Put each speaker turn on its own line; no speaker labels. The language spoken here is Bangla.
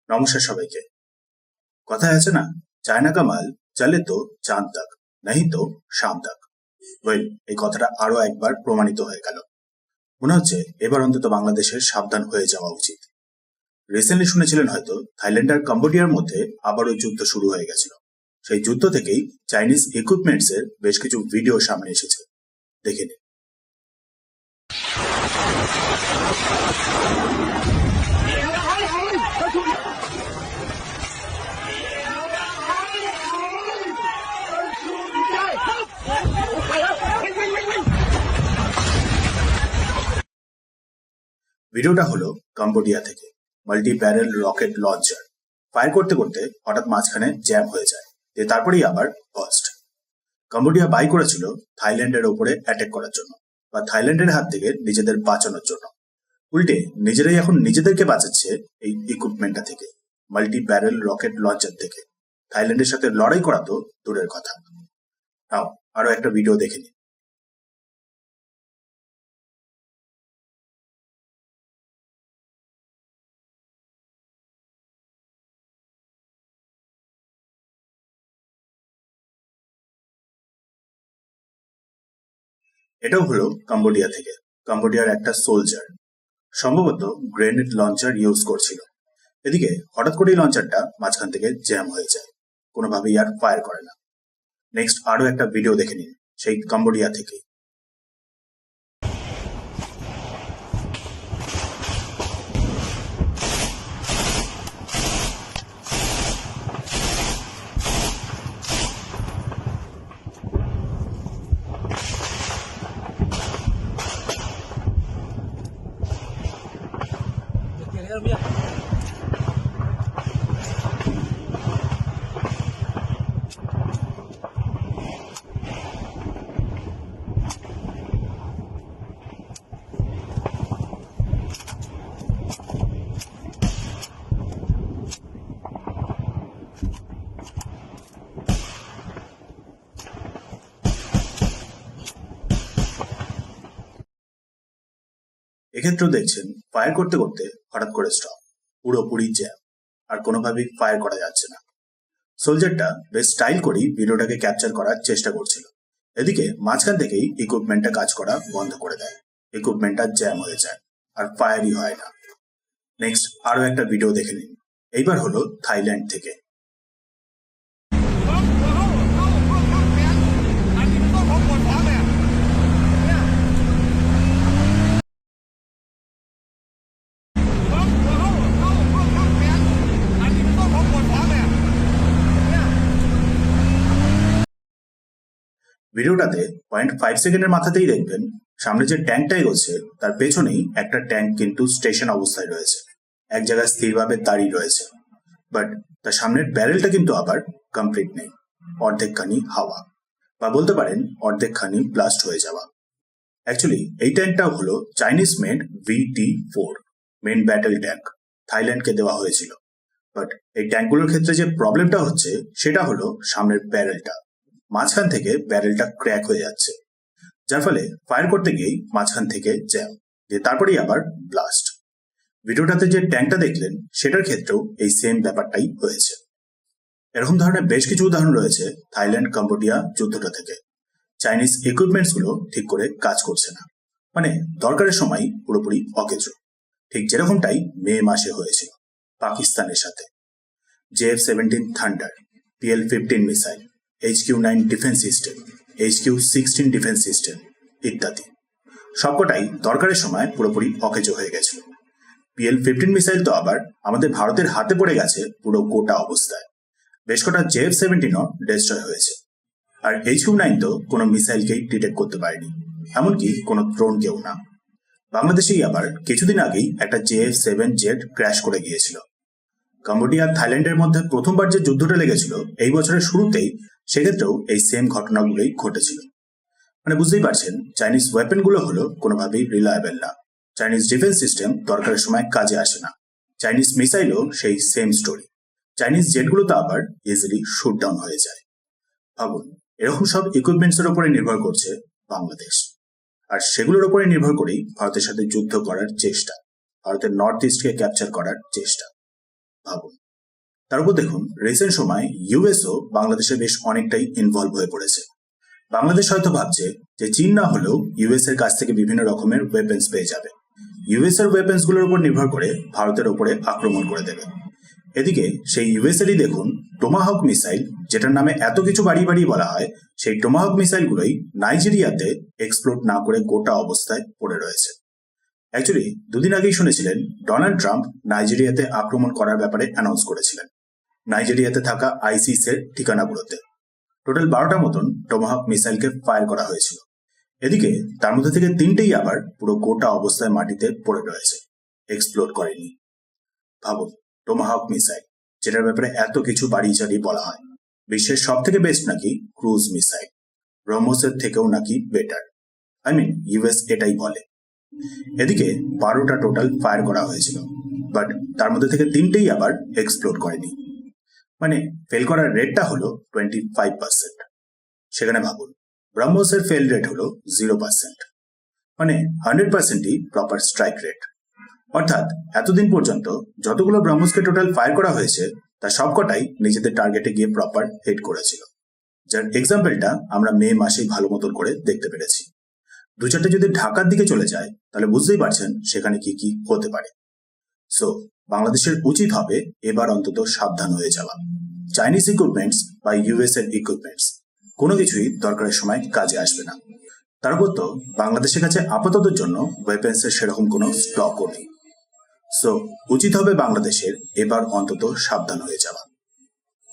নমস্কার সবাইকে। কথায় আছে না, চায়না কা মাল চলে তো চাঁদ তক, নাহি তো শাম তক। ওয়েল, এই কথাটা আরো একবার প্রমাণিত হয়ে গেল। মনে হচ্ছে এবার অন্তত বাংলাদেশের সাবধান হয়ে যাওয়া উচিত। রিসেন্টলি শুনেছিলেন হয়তো থাইল্যান্ড আর কম্বোডিয়ার মধ্যে আবারও যুদ্ধ শুরু হয়ে গেছিল। সেই যুদ্ধ থেকেই চাইনিজ ইকুইপমেন্টস এর বেশ কিছু ভিডিও সামনে এসেছে, দেখে নিন। ভিডিওটা হলো কম্বোডিয়া থেকে। Multi barrel rocket launcher fire করতে করতে হঠাৎ মাঝখানে জ্যাম হয়ে যায়, তারপরেই আবার বাস্ট। কম্বোডিয়া বাই করেছিল থাইল্যান্ডের ওপরে অ্যাটাক করার জন্য, বা থাইল্যান্ডের হাত থেকে নিজেদের বাঁচানোর জন্য। উল্টে নিজেরাই এখন নিজেদেরকে বাঁচাচ্ছে এই ইকুইপমেন্টটা থেকে, মাল্টি ব্যারেল রকেট লঞ্চার থেকে। থাইল্যান্ডের সাথে লড়াই করা তো দূরের কথা। নাও আরো একটা ভিডিও দেখে নিন। এটাও হলো কম্বোডিয়া থেকে। কম্বোডিয়ার একটা সোলজার সম্ভবত গ্রেনেড লঞ্চার ইউজ করছিল। এদিকে হঠাৎ করেই লঞ্চারটা মাঝখান থেকে জ্যাম হয়ে যায়, কোনোভাবেই আর ফায়ার করে না। নেক্সট আরো একটা ভিডিও দেখে নিন সেই কম্বোডিয়া থেকে। এক্ষেত্রেও দেখছেন ফায়ার করতে করতে হঠাৎ করে স্টপ, পুরোপুরি জ্যাম, আর কোনোভাবেই ফায়ার করা যাচ্ছে না। সোলজারটা বেশ স্টাইল করেই ভিডিওটাকে ক্যাপচার করার চেষ্টা করছিল। এদিকে মাঝখান থেকেই ইকুইপমেন্টটা কাজ করা বন্ধ করে দেয়, ইকুইপমেন্টটা জ্যাম হয়ে যায়, আর ফায়ারই হয় না। নেক্সট আরো একটা ভিডিও দেখে নিন, এইবার হলো থাইল্যান্ড থেকে। ভিডিওটাতে 0.5 সেকেন্ডের মাথাতেই দেখবেন সামনে যে ট্যাঙ্কটা এগোচ্ছে তার পেছনেই একটা ট্যাঙ্ক কিন্তু স্টেশন অবস্থায় রয়েছে, এক জায়গায় স্থিরভাবে দাঁড়িয়ে রয়েছে। বাট তার সামনের ব্যারেলটা কিন্তু আবার কমপ্লিট নেই, অর্ধেকখানি হাওয়া, বা বলতে পারেন অর্ধেকখানি ব্লাস্ট হয়ে যাওয়া। অ্যাকচুয়ালি এই ট্যাঙ্কটাও হলো Chinese made VT-4 main battle tank, থাইল্যান্ডকে দেওয়া হয়েছিল। বাট এই ট্যাঙ্কগুলোর ক্ষেত্রে যে প্রবলেমটা হচ্ছে সেটা হলো সামনের ব্যারেলটা, মাঝখান থেকে ব্যারেলটা ক্র্যাক হয়ে যাচ্ছে, যার ফলে ফায়ার করতে গিয়েই মাঝখান থেকে জ্যাম, তারপরেই আবার ব্লাস্ট। ভিডিওটাতে যে ট্যাঙ্কটা দেখলেন সেটার ক্ষেত্রেও এই সেম ব্যাপারটাই হয়েছে। এরকম ধরনের বেশ কিছু উদাহরণ রয়েছে থাইল্যান্ড কম্বোডিয়া যুদ্ধটা থেকে। চাইনিজ ইকুইপমেন্টস গুলো ঠিক করে কাজ করছে না, মানে দরকারের সময় পুরোপুরি অকেজো, ঠিক যেরকমটাই মে মাসে হয়েছিল পাকিস্তানের সাথে। JF-17 thunder, PL-15 missile, HQ-9 defence system, HQ-16 defence system ইত্যাদি সবকটাই দরকারের সময় পুরোপুরি অকেজো হয়ে গেছিল। PL-15 মিসাইল তো আবার আমাদের ভারতের হাতে পড়ে গেছে পুরো গোটা অবস্থায়। বেশ কটা JF-17ও ডিস্ট্রয় হয়েছে। আর HQ-9 তো কোনো মিসাইলকেই ডিটেক্ট করতে পারেনি, এমনকি কোনো ড্রোনকেও না। বাংলাদেশেই আবার কিছুদিন আগেই একটা JF-7 জেট ক্র্যাশ করে গিয়েছিল। কম্বোডিয়া আর থাইল্যান্ডের মধ্যে প্রথমবার যে যুদ্ধটা লেগেছিল এই বছরের শুরুতেই, সেক্ষেত্রেও এই সেম ঘটনাগুলোই ঘটেছিল। মানে বুঝতেই পারছেন চাইনিজ ওয়েপেনগুলো হলো কোনোভাবেই রিলায়েবল না। চাইনিজ ডিফেন্স সিস্টেম দরকারের সময় কাজে আসে না। চাইনিজ মিসাইলও সেই সেম স্টোরি। চাইনিজ জেটগুলো তো আবার ইজিলি শুট ডাউন হয়ে যায়। ভাবুন, এরকম সব ইকুইপমেন্টস এর উপরে নির্ভর করছে বাংলাদেশ, আর সেগুলোর উপরে নির্ভর করেই ভারতের সাথে যুদ্ধ করার চেষ্টা, ভারতের নর্থ ইস্টকে ক্যাপচার করার চেষ্টা। ভাবুন। তার উপর দেখুন, রিসেন্ট সময় ইউএসও বাংলাদেশে বেশ অনেকটাই ইনভলভ হয়ে পড়েছে। বাংলাদেশ হয়তো ভাবছে যে চীন না হলেও ইউএস এর কাছ থেকে বিভিন্ন রকমের ওয়েপেন্স পেয়ে যাবে, ইউএস এর ওয়েপেন্স গুলোর উপর নির্ভর করে ভারতের উপরে আক্রমণ করে দেবে। এদিকে সেই ইউএস এরই দেখুন টোমাহক মিসাইল, যেটার নামে এত কিছু বাড়িয়ে বাড়িয়ে বলা হয়, সেই টোমাহক মিসাইলগুলোই নাইজেরিয়াতে এক্সপ্লোড না করে গোটা অবস্থায় পড়ে রয়েছে। অ্যাকচুয়ালি দুদিন আগেই শুনেছিলেন ডোনাল্ড ট্রাম্প নাইজেরিয়াতে আক্রমণ করার ব্যাপারে অ্যানাউন্স করেছিলেন নাইজেরিয়াতে থাকা আইসিস এর ঠিকানাগুলোতে। টোটাল 12টা মতন টোমাহক মিসাইলকে ফায়ার করা হয়েছিল। এদিকে তার মধ্যে থেকে 3টেই আবার পুরো গোটা অবস্থায় মাটিতে পড়ে রয়েছে, এক্সপ্লোড করেনি। ভাবুন, টোমাহক মিসাইল, যেটার ব্যাপারে এত কিছু বাড়িয়ে চাড়িয়ে বলা হয়, বিশ্বের সব থেকে বেস্ট নাকি ক্রুজ মিসাইল, ব্রহ্মসের থেকেও নাকি বেটার, ইউএস এটাই বলে। এদিকে 12টা টোটাল ফায়ার করা হয়েছিল, বাট তার মধ্যে থেকে 3টেই আবার এক্সপ্লোড করেনি। ফেল করার রেটটা হলো 25%। সেখানে ভাবুন, ব্রহ্মসের ফেল রেট হলো 0%, 100%ই প্রপার স্ট্রাইক রেট। অর্থাৎ এতদিন পর্যন্ত যতগুলো ব্রহ্মসকে টোটাল ফায়ার করা হয়েছে তার সবকটাই নিজেদের টার্গেটে গিয়ে প্রপার হিট করেছিল, যার এক্সাম্পলটা আমরা মে মাসেই ভালো মতন করে দেখতে পেরেছি। 2-4টে যদি ঢাকার দিকে চলে যায় তাহলে বুঝতেই পারছেন সেখানে কি কি হতে পারে। সো বাংলাদেশের উচিত হবে এবার অন্তত সাবধান হয়ে যাওয়া। চাইনিজ ইকুইপমেন্টস বা ইউএস এর ইকুইপমেন্টস কোনো কিছুই দরকারের সময় কাজে আসবে না। তার উপর তো বাংলাদেশের কাছে আপাতত জন্য ওয়েপেন্সের সেরকম কোনো স্টকও নেই। সো উচিত হবে বাংলাদেশের এবার অন্তত সাবধান হয়ে যাওয়া।